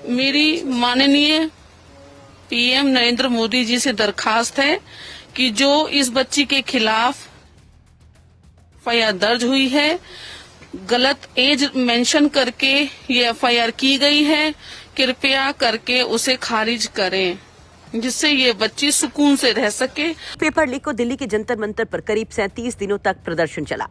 मेरी माननीय पीएम नरेंद्र मोदी जी से दरखास्त है कि जो इस बच्ची के खिलाफ एफआईआर दर्ज हुई है, गलत एज मेंशन करके ये एफआईआर की गई है, कृपया करके उसे खारिज करें, जिससे ये बच्ची सुकून से रह सके। पेपर लीक को दिल्ली के जंतर मंतर पर करीब 37 दिनों तक प्रदर्शन चला।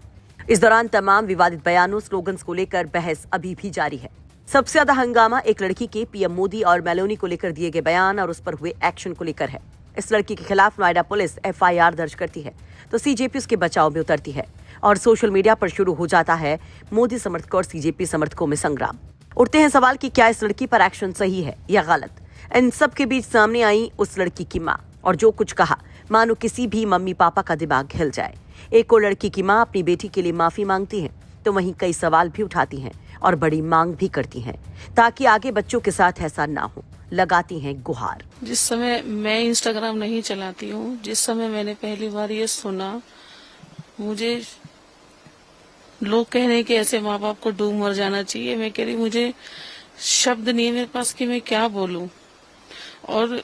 इस दौरान तमाम विवादित बयानों, स्लोगन्स को लेकर बहस अभी भी जारी है। सबसे ज्यादा हंगामा एक लड़की के पीएम मोदी और मेलोनी को लेकर दिए गए बयान और उस पर हुए एक्शन को लेकर है। इस लड़की के खिलाफ नोएडा पुलिस एफआईआर दर्ज करती है तो सीजेपी उसके बचाव में उतरती है और सोशल मीडिया पर शुरू हो जाता है मोदी समर्थकों और सीजेपी समर्थकों में संग्राम। उठते हैं सवाल कि क्या इस लड़की पर एक्शन सही है या गलत। इन सब के बीच सामने आई उस लड़की की मां और जो कुछ कहा, मानो किसी भी मम्मी पापा का दिमाग हिल जाए। एक और लड़की की मां अपनी बेटी के लिए माफी मांगती है तो वहीं कई सवाल भी उठाती हैं और बड़ी मांग भी करती हैं ताकि आगे बच्चों के साथ ऐसा ना हो। लगाती हैं गुहार। जिस समय मैं इंस्टाग्राम नहीं चलाती हूँ, जिस समय मैंने पहली बार ये सुना, मुझे लोग कह रहे हैं कि ऐसे माँ बाप को डूब मर जाना चाहिए। मैं कह रही मुझे शब्द नहीं है मेरे पास कि मैं क्या बोलूं। और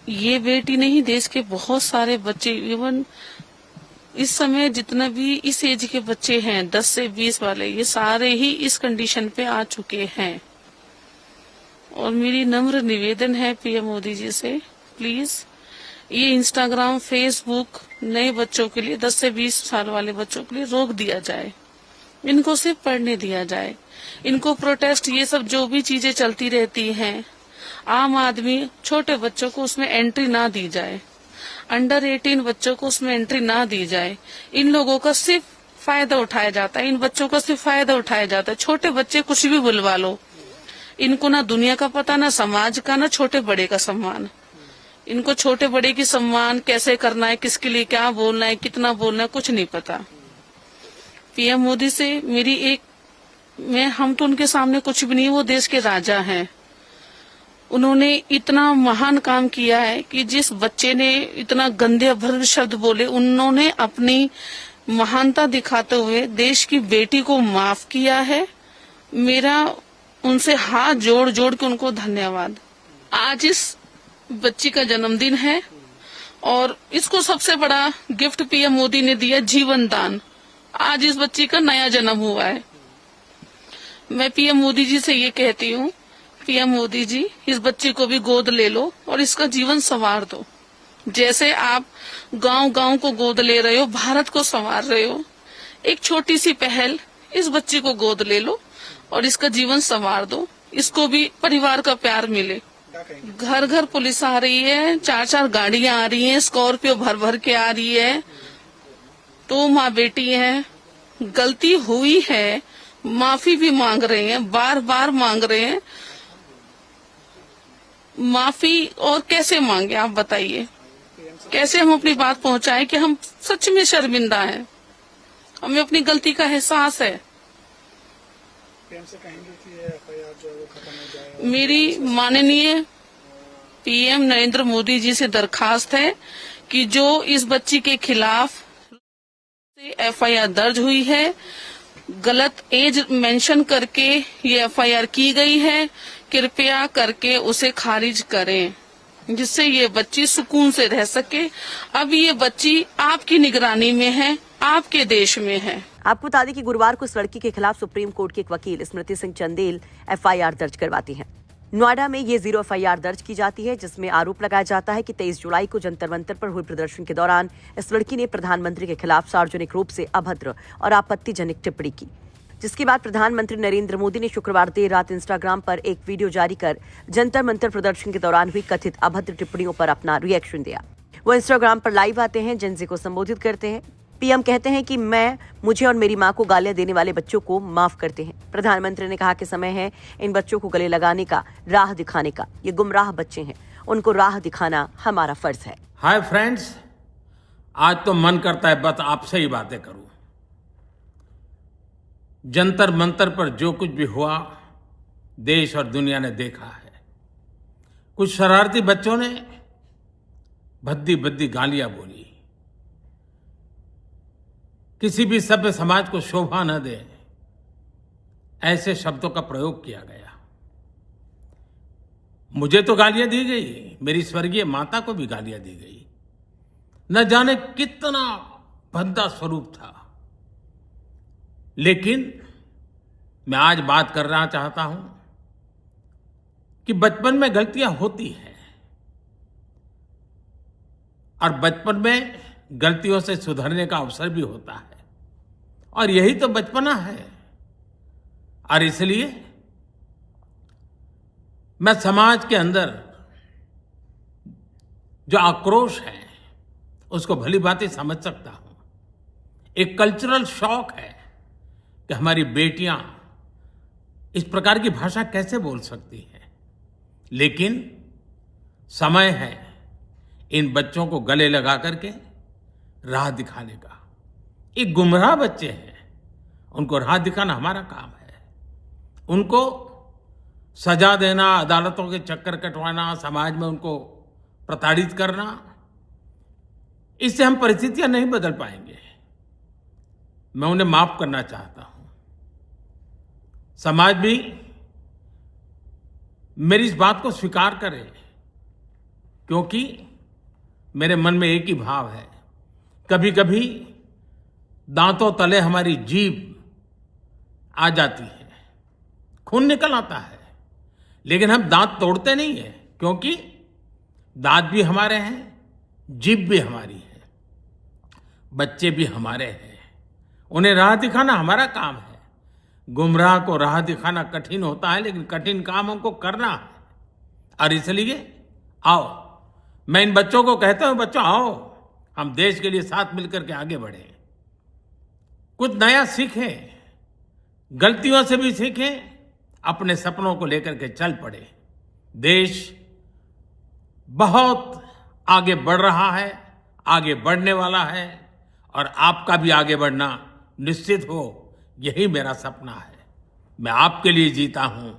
ये बेटी नहीं, देश के बहुत सारे बच्चे, इवन इस समय जितना भी इस एज के बच्चे हैं 10 से 20 वाले, ये सारे ही इस कंडीशन पे आ चुके हैं। और मेरी नम्र निवेदन है पीएम मोदी जी से, प्लीज ये इंस्टाग्राम, फेसबुक नए बच्चों के लिए, 10 से 20 साल वाले बच्चों के लिए रोक दिया जाए। इनको सिर्फ पढ़ने दिया जाए। इनको प्रोटेस्ट, ये सब जो भी चीजें चलती रहती हैं, आम आदमी, छोटे बच्चों को उसमें एंट्री ना दी जाए। अंडर 18 बच्चों को उसमें एंट्री ना दी जाए। इन लोगों का सिर्फ फायदा उठाया जाता है, इन बच्चों का सिर्फ फायदा उठाया जाता है। छोटे बच्चे कुछ भी बुलवा लो, इनको ना दुनिया का पता, ना समाज का, ना छोटे बड़े का सम्मान। इनको छोटे बड़े की सम्मान कैसे करना है, किसके लिए क्या बोलना है, कितना बोलना है, कुछ नहीं पता। पीएम मोदी से मेरी हम तो उनके सामने कुछ भी नहीं, वो देश के राजा हैं। उन्होंने इतना महान काम किया है कि जिस बच्चे ने इतना गंदे अभद्र शब्द बोले, उन्होंने अपनी महानता दिखाते हुए देश की बेटी को माफ किया है। मेरा उनसे हाथ जोड़ जोड़ के उनको धन्यवाद। आज इस बच्ची का जन्मदिन है और इसको सबसे बड़ा गिफ्ट पीएम मोदी ने दिया, जीवन दान। आज इस बच्ची का नया जन्म हुआ है। मैं पीएम मोदी जी से ये कहती हूँ, पीएम मोदी जी, इस बच्ची को भी गोद ले लो और इसका जीवन संवार दो। जैसे आप गांव गांव को गोद ले रहे हो, भारत को संवार रहे हो, एक छोटी सी पहल, इस बच्ची को गोद ले लो और इसका जीवन संवार दो। इसको भी परिवार का प्यार मिले। घर घर पुलिस आ रही है, 4-4 गाड़ियां आ रही हैं, स्कॉर्पियो भर भर के आ रही है। तो माँ बेटी है, गलती हुई है, माफी भी मांग रहे हैं, बार बार मांग रहे हैं माफी। और कैसे मांगे आप बताइए, कैसे हम अपनी बात पहुंचाएं कि हम सच में शर्मिंदा हैं, हमें अपनी गलती का एहसास है। मेरी माननीय पीएम नरेंद्र मोदी जी से दरखास्त है कि जो इस बच्ची के खिलाफ एफआईआर दर्ज हुई है, गलत एज मेंशन करके ये एफआईआर की गई है, कृपया करके उसे खारिज करें, जिससे ये बच्ची सुकून से रह सके। अब ये बच्ची आपकी निगरानी में है, आपके देश में है। आपको बता दें कि गुरुवार को इस लड़की के खिलाफ सुप्रीम कोर्ट की एक वकील स्मृति सिंह चंदेल एफआईआर दर्ज करवाती हैं। नोएडा में ये 0 एफआईआर दर्ज की जाती है, जिसमें आरोप लगाया जाता है कि 23 जुलाई को जंतर मंतर पर हुए प्रदर्शन के दौरान इस लड़की ने प्रधानमंत्री के खिलाफ सार्वजनिक रूप से अभद्र और आपत्तिजनक टिप्पणी की, जिसके बाद प्रधानमंत्री नरेंद्र मोदी ने शुक्रवार देर रात इंस्टाग्राम पर एक वीडियो जारी कर जंतर मंतर प्रदर्शन के दौरान हुई कथित अभद्र टिप्पणियों पर अपना रिएक्शन दिया। वो इंस्टाग्राम पर लाइव आते हैं, जेनजी को संबोधित करते हैं। पीएम कहते हैं कि मुझे और मेरी मां को गालियां देने वाले बच्चों को माफ करते हैं। प्रधानमंत्री ने कहा कि समय है इन बच्चों को गले लगाने का, राह दिखाने का। ये गुमराह बच्चे हैं, उनको राह दिखाना हमारा फर्ज है। हाय फ्रेंड्स, आज तो मन करता है बस आपसे ही बातें करूं। जंतर मंतर पर जो कुछ भी हुआ, देश और दुनिया ने देखा है। कुछ शरारती बच्चों ने भद्दी भद्दी गालियां बोली, किसी भी सभ्य समाज को शोभा न दे, ऐसे शब्दों का प्रयोग किया गया। मुझे तो गालियां दी गई, मेरी स्वर्गीय माता को भी गालियां दी गई। न जाने कितना भद्दा स्वरूप था। लेकिन मैं आज बात करना चाहता हूं कि बचपन में गलतियां होती हैं और बचपन में गलतियों से सुधरने का अवसर भी होता है, और यही तो बचपना है। और इसलिए मैं समाज के अंदर जो आक्रोश है उसको भली भांति समझ सकता हूं। एक कल्चरल शॉक है कि हमारी बेटियां इस प्रकार की भाषा कैसे बोल सकती हैं। लेकिन समय है इन बच्चों को गले लगा करके राह दिखाने का। एक गुमराह बच्चे हैं, उनको राह दिखाना हमारा काम है। उनको सजा देना, अदालतों के चक्कर कटवाना, समाज में उनको प्रताड़ित करना, इससे हम परिस्थितियां नहीं बदल पाएंगे। मैं उन्हें माफ करना चाहता हूं। समाज भी मेरी इस बात को स्वीकार करे, क्योंकि मेरे मन में एक ही भाव है। कभी कभी दांतों तले हमारी जीभ आ जाती है, खून निकल आता है, लेकिन हम दांत तोड़ते नहीं है, क्योंकि दांत भी हमारे हैं, जीभ भी हमारी है, बच्चे भी हमारे हैं। उन्हें राह दिखाना हमारा काम है। गुमराह को राह दिखाना कठिन होता है, लेकिन कठिन काम हमको करना है। और इसलिए आओ, मैं इन बच्चों को कहता हूं, बच्चों आओ, हम देश के लिए साथ मिलकर के आगे बढ़े, कुछ नया सीखें, गलतियों से भी सीखें, अपने सपनों को लेकर के चल पड़े। देश बहुत आगे बढ़ रहा है, आगे बढ़ने वाला है, और आपका भी आगे बढ़ना निश्चित हो, यही मेरा सपना है। मैं आपके लिए जीता हूं,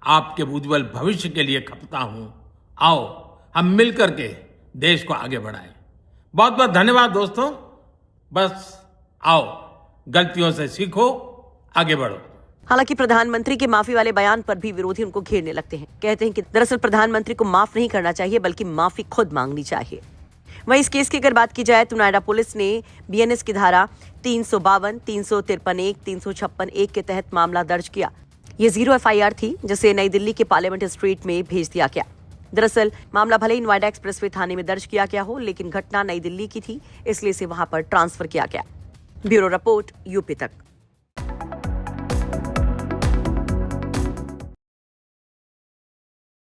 आपके उज्जवल भविष्य के लिए खपता हूं। आओ हम मिलकर के देश को आगे बढ़ाएं। बहुत बहुत धन्यवाद दोस्तों। बस आओ, गलतियों से सीखो, आगे बढ़ो। हालांकि प्रधानमंत्री के माफी वाले बयान पर भी विरोधी उनको घेरने लगते हैं। कहते हैं कि दरअसल प्रधानमंत्री को माफ नहीं करना चाहिए, बल्कि माफी खुद मांगनी चाहिए। वहीं इस केस की अगर बात की जाए तो नोएडा पुलिस ने बीएनएस की धारा 352, 353 1, 356 1 के तहत मामला दर्ज किया। ये 0 एफआईआर थी, जिसे नई दिल्ली के पार्लियामेंट स्ट्रीट में भेज दिया गया। दरअसल मामला भले ही नोएडा एक्सप्रेसवे थाने में दर्ज किया गया हो, लेकिन घटना नई दिल्ली की थी, इसलिए इसे वहां पर ट्रांसफर किया गया। ब्यूरो रिपोर्ट, यूपी तक।